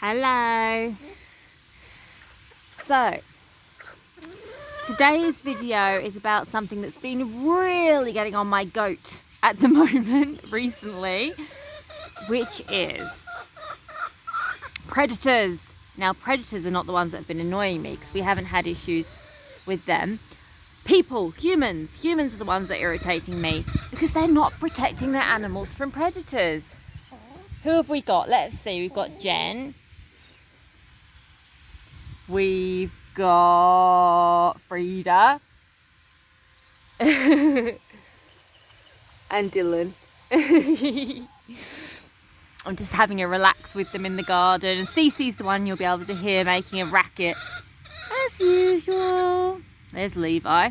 Hello. So, today's video is about something that's been really getting on my goat at the moment recently, which is predators. Now, predators are not the ones that have been annoying me because we haven't had issues with them. People, humans are the ones that are irritating me because they're not protecting their animals from predators. Who have we got? Let's see. We've got Jen. We've got Frida. And Dylan. I'm just having a relax with them in the garden. And Cece's the one you'll be able to hear making a racket. As usual. There's Levi.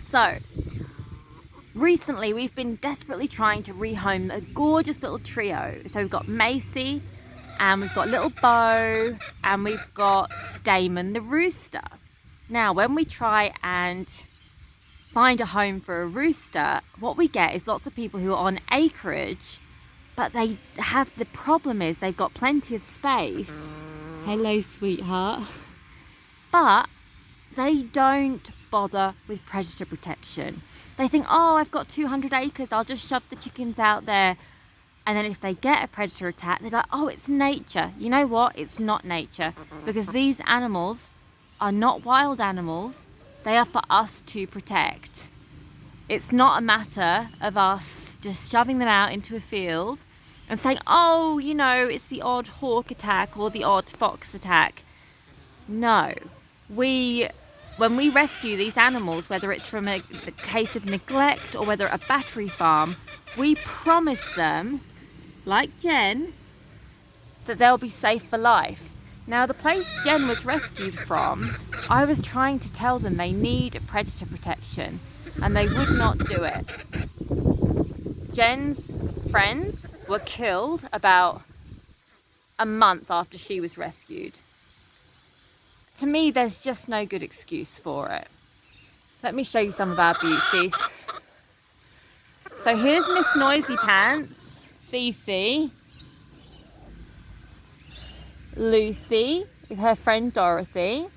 So, recently we've been desperately trying to rehome a gorgeous little trio. So we've got Macy, and we've got little Bo, and we've got Damon the rooster. Now, when we try and find a home for a rooster, what we get is lots of people who are on acreage, but the problem is they've got plenty of space. Hello, sweetheart. But they don't bother with predator protection. They think, oh, I've got 200 acres, I'll just shove the chickens out there. And then if they get a predator attack, they're like, oh, it's nature. You know what? It's not nature. Because these animals are not wild animals. They are for us to protect. It's not a matter of us just shoving them out into a field and saying, oh, you know, it's the odd hawk attack or the odd fox attack. No. When we rescue these animals, whether it's from a case of neglect or whether a battery farm, we promise them, like Jen, that they'll be safe for life. Now, the place Jen was rescued from, I was trying to tell them they need predator protection, and they would not do it. Jen's friends were killed about a month after she was rescued. To me, there's just no good excuse for it. Let me show you some of our beauties. So here's Miss Noisy Pants, Cece, Lucy with her friend Dorothy.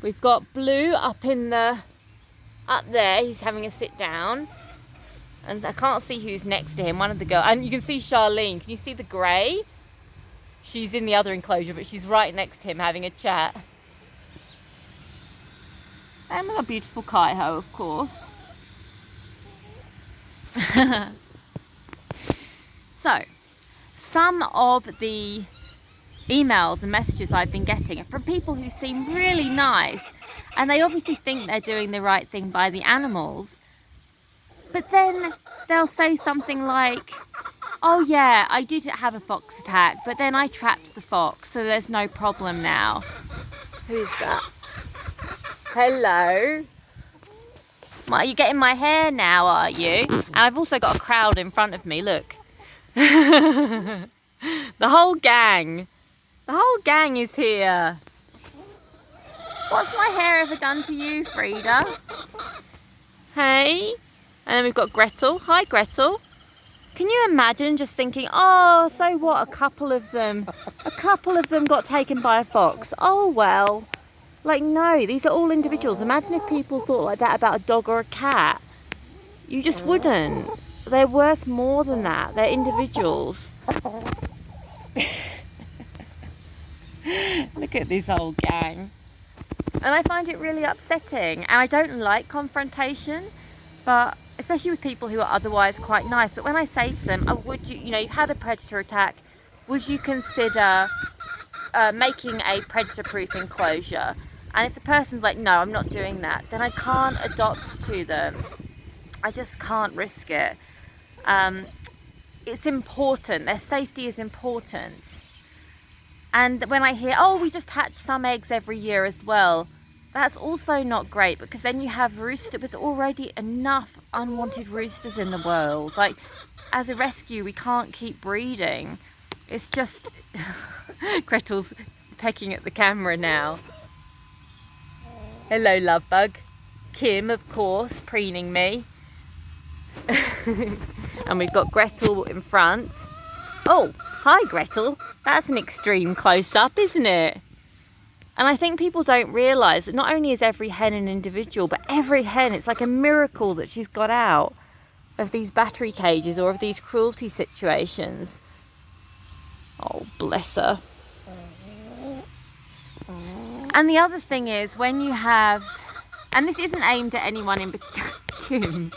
We've got Blue up there. He's having a sit down, and I can't see who's next to him. One of the girls, and you can see Charlene. Can you see the grey? She's in the other enclosure, but she's right next to him having a chat. And our beautiful Kaiho, of course. So, some of the emails and messages I've been getting are from people who seem really nice, and they obviously think they're doing the right thing by the animals, but then they'll say something like, oh yeah, I did have a fox attack, but then I trapped the fox, so there's no problem now. Who's that? Hello. Are you getting my hair now, are you? And I've also got a crowd in front of me, look. The whole gang is here. What's my hair ever done to you, Frida? Hey? And then we've got Gretel. Hi, Gretel. Can you imagine just thinking, oh, so what, a couple of them got taken by a fox. Oh, well. Like, no, these are all individuals. Imagine if people thought like that about a dog or a cat. You just wouldn't. They're worth more than that. They're individuals. Look at this whole gang. And I find it really upsetting. And I don't like confrontation, but especially with people who are otherwise quite nice. But when I say to them, oh, would you, you've had a predator attack, would you consider making a predator-proof enclosure? And if the person's like, no, I'm not doing that, then I can't adopt to them. I just can't risk it. It's important. Their safety is important. And when I hear, oh, we just hatch some eggs every year as well, that's also not great, because then you have roosters. There's already enough unwanted roosters in the world. Like, as a rescue, we can't keep breeding. It's just... Gretel's pecking at the camera now. Hello, love bug. Kim, of course, preening me. And we've got Gretel in front. Oh, Hi, Gretel. That's an extreme close-up, isn't it? And I think people don't realise that not only is every hen an individual, but every hen, it's like a miracle that she's got out of these battery cages or of these cruelty situations. Oh, bless her. And the other thing is, when you have, and this isn't aimed at anyone in particular.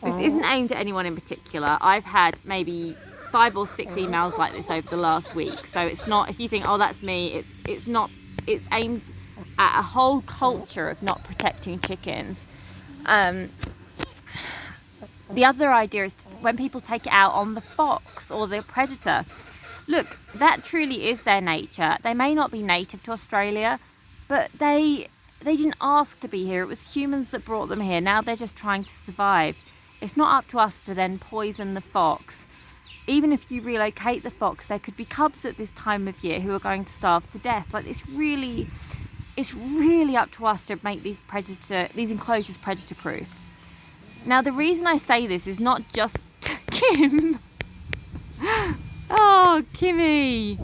This isn't aimed at anyone in particular. I've had maybe 5 or 6 emails like this over the last week. So it's not, if you think, oh, that's me, it's not, it's aimed at a whole culture of not protecting chickens. The other idea is when people take it out on the fox or the predator. Look, that truly is their nature. They may not be native to Australia, but they didn't ask to be here. It was humans that brought them here. Now they're just trying to survive. It's not up to us to then poison the fox. Even if you relocate the fox, there could be cubs at this time of year who are going to starve to death. Like, it's really up to us to make these enclosures predator proof. Now, the reason I say this is not just Kim. Oh, Kimmy.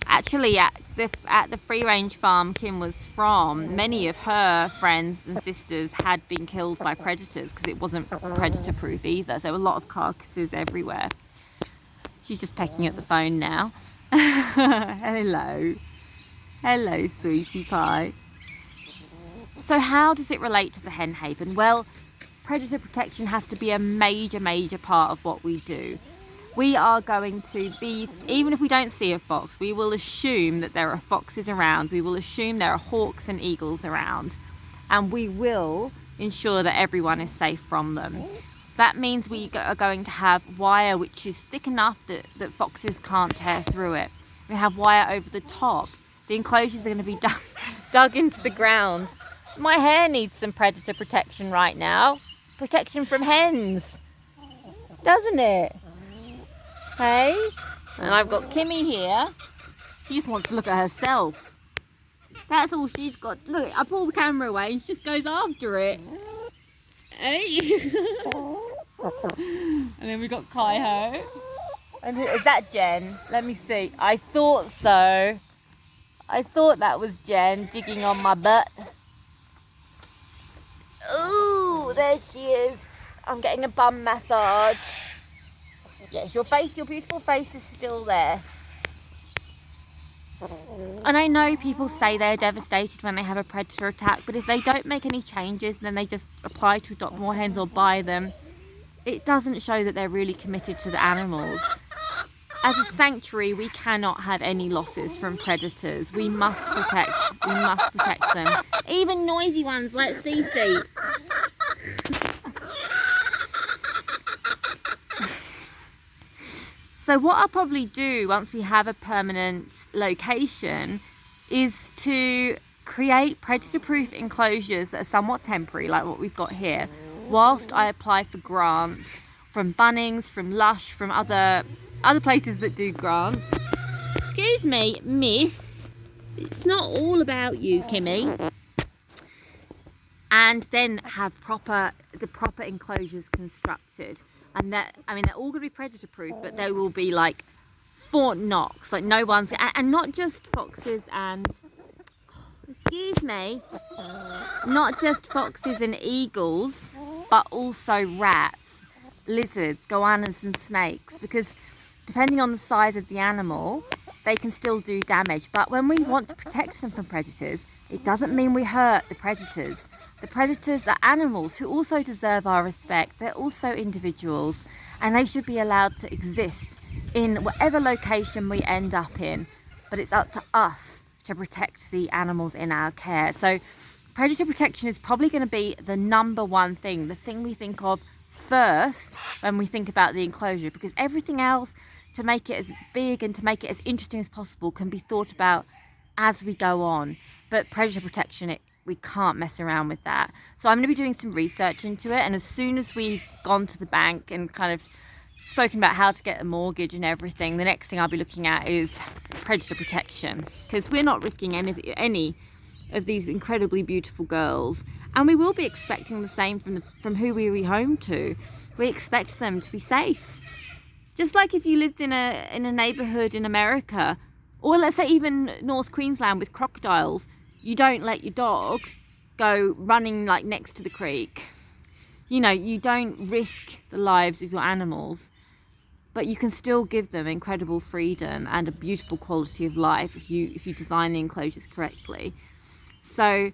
Actually, at the free range farm Kim was from, many of her friends and sisters had been killed by predators because it wasn't predator proof either. So there were a lot of carcasses everywhere. She's just pecking at the phone now. Hello, sweetie pie. So how does it relate to the hen haven? Well, predator protection has to be a major part of what we do. We are going to be, even if we don't see a fox, we will assume that there are foxes around. We will assume there are hawks and eagles around. And we will ensure that everyone is safe from them. That means we are going to have wire which is thick enough that foxes can't tear through it. We have wire over the top. The enclosures are going to be dug into the ground. My hair needs some predator protection right now. Protection from hens. Doesn't it? Hey? And I've got Kimmy here. She just wants to look at herself. That's all she's got. Look, I pull the camera away and she just goes after it. Hey? And then we've got Kaiho. And is that Jen? Let me see. I thought so. I thought that was Jen digging on my butt. Ooh, there she is. I'm getting a bum massage. Yes, your beautiful face is still there. And I know people say they're devastated when they have a predator attack, but if they don't make any changes, then they just apply to adopt more hens or buy them, it doesn't show that they're really committed to the animals. As a sanctuary, we cannot have any losses from predators. We must protect them. Even noisy ones like Cece. So what I'll probably do once we have a permanent location is to create predator-proof enclosures that are somewhat temporary, like what we've got here, whilst I apply for grants from Bunnings, from Lush, from other places that do grants. Excuse me, miss. It's not all about you, Kimmy. And then have the proper enclosures constructed. And that, I mean, they're all going to be predator proof, but they will be like Fort Knox, like no one's, and not just foxes and, excuse me, not just foxes and eagles, but also rats, lizards, goannas and snakes, because depending on the size of the animal, they can still do damage. But when we want to protect them from predators, it doesn't mean we hurt the predators. The predators are animals who also deserve our respect. They're also individuals, and they should be allowed to exist in whatever location we end up in. But it's up to us to protect the animals in our care. So predator protection is probably going to be the number one thing, the thing we think of first when we think about the enclosure, because everything else, to make it as big and to make it as interesting as possible, can be thought about as we go on. But predator protection, we can't mess around with that. So I'm going to be doing some research into it, and as soon as we've gone to the bank and kind of spoken about how to get a mortgage and everything, the next thing I'll be looking at is predator protection, because we're not risking any of these incredibly beautiful girls, and we will be expecting the same from who we rehome to. We expect them to be safe. Just like if you lived in a neighbourhood in America, or let's say even North Queensland with crocodiles, you don't let your dog go running like next to the creek. You know, you don't risk the lives of your animals, but you can still give them incredible freedom and a beautiful quality of life if you design the enclosures correctly. So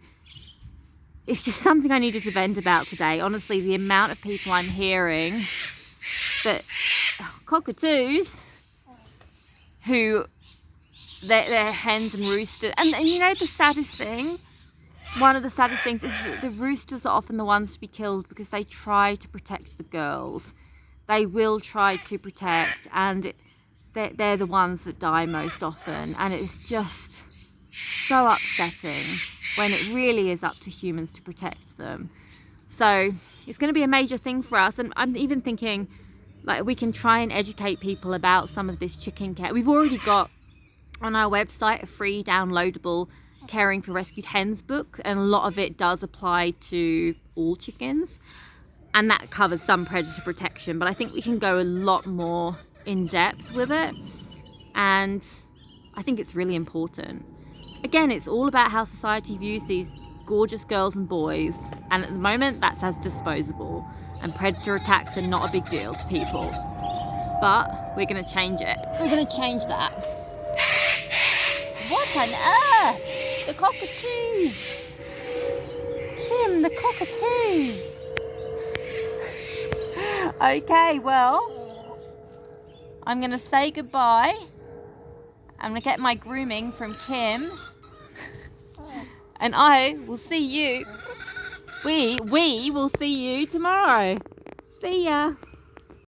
it's just something I needed to vent about today. Honestly, the amount of people I'm hearing that cockatoos who they're hens and roosters, and you know the saddest thing, one of the saddest things is that the roosters are often the ones to be killed because they try to protect the girls. They will try to protect, and they're the ones that die most often, and it's just so upsetting when it really is up to humans to protect them. So it's going to be a major thing for us, and I'm even thinking like we can try and educate people about some of this chicken care. We've already got on our website a free downloadable Caring for Rescued Hens book, and a lot of it does apply to all chickens, and that covers some predator protection, but I think we can go a lot more in depth with it, and I think it's really important. Again, it's all about how society views these gorgeous girls and boys, and at the moment that's as disposable, and predator attacks are not a big deal to people, but we're going to change it. We're going to change that. What on earth? The cockatoos! Kim, the cockatoos! Okay, well, I'm going to say goodbye. I'm going to get my grooming from Kim. And I will see you. We will see you tomorrow. See ya.